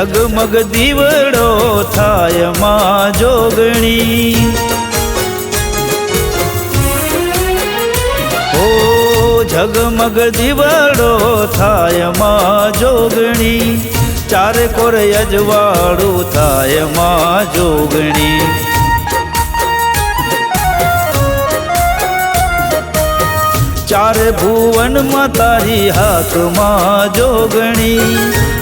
ઝગમગ દીવડો થાય માં જોગણી, ઓ ઝગમગ દીવડો થાય માં જોગણી, ચારે કોર અજવાળું થાય માં જોગણી, ચારે ભુવનમાં તારી હાકમાં જોગણી,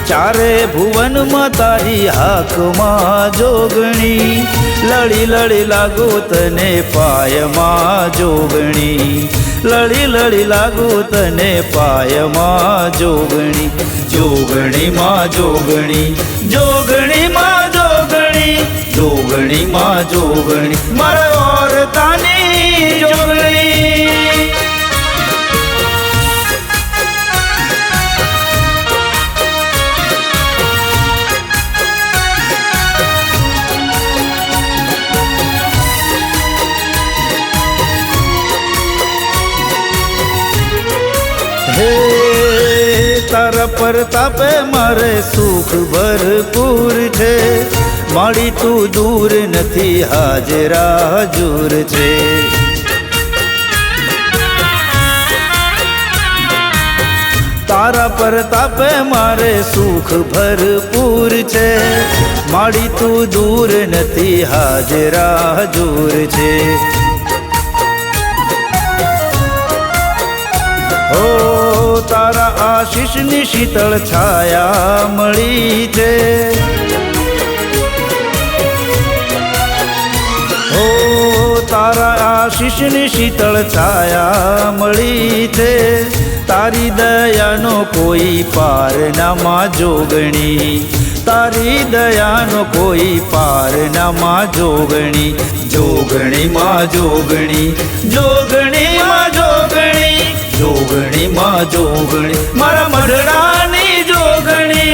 ચારે ભુવનમાં તારી હાકમાં જોગણી, લડી લડી લાગુ તને પાયમાં જોગણી, લડી લડી લાગુ તને પાયમાં જોગણી, જોગણી માં જોગણી, જોગણી માં જોગણી, જોગણી માં જોગણી, મારા ઓરતાની જોગણી। તારા પ્રતાપે મારે સુખ ભરપૂર છે, મારી તું દૂર નથી હાજરા હજૂર છે, તારા પ્રતાપે મારે સુખ ભરપૂર છે, મારી તું દૂર નથી હાજરા હજૂર છે, ઓ તારા આશીષની શીતળ છાયા મળી છે, ઓ તારા આશીષની શીતળ છાયા મળી છે, તારી દયાનો કોઈ પાર ના માં જોગણી, તારી દયાનો કોઈ પાર ના માં જોગણી, જોગણી માં જોગણી, જોગણી માં જોગણી, જોગણી માં જોગણી, મારા મઢડાની જોગણી।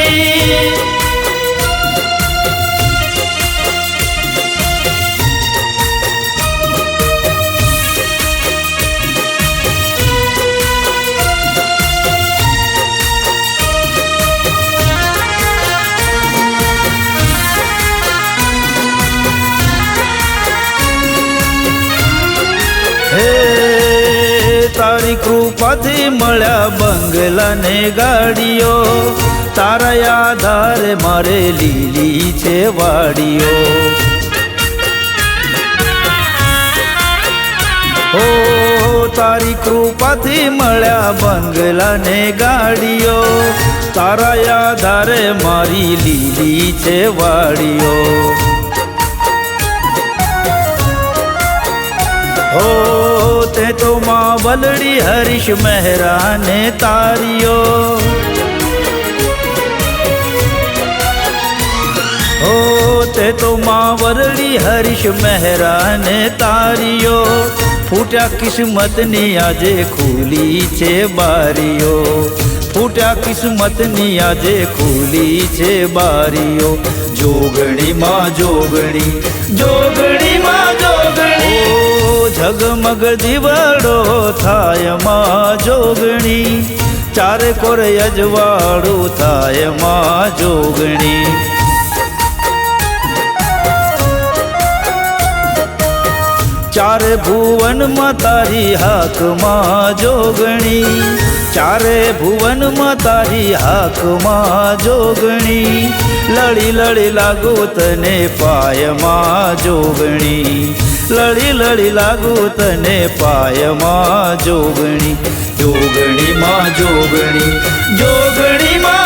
તારી કૃપાથી મળ્યા બંગલા ને ગાડીઓ, તારા આધારે મારે લીલી છે વાડીઓ, હો તારી કૃપાથી મળ્યા બંગલા ને ગાડીઓ, તારા આધારે મારી લીલી છે વાડીઓ, હો તે તો માં વલડી હરીશ મહેરાને તારીઓ, હો તે તો માં વલડી હરીશ મહેરાને તારીઓ, ફૂટ્યા કિસ્મતની આજે ખુલી છે બારીઓ, ફૂટ્યા કિસ્મતની આજે ખુલી છે બારીઓ, જોગણી માં જોગણી, જોગણી માં જોગણી, ઝગમગ દીવડો થાય માં જોગણી, ચારે કોર અજવાળું થાય માં જોગણી, ચારે ભુવનમાં તારી હાકમાં જોગણી, ચારે ભુવનમાં તારી હાકમાં જોગણી, લડી લડી લાગુ તને પાયમાં જોગણી, લડી લડી લાગુ તને પાયમાં જોગણી, જોગણી માં જોગણી, જોગણી માં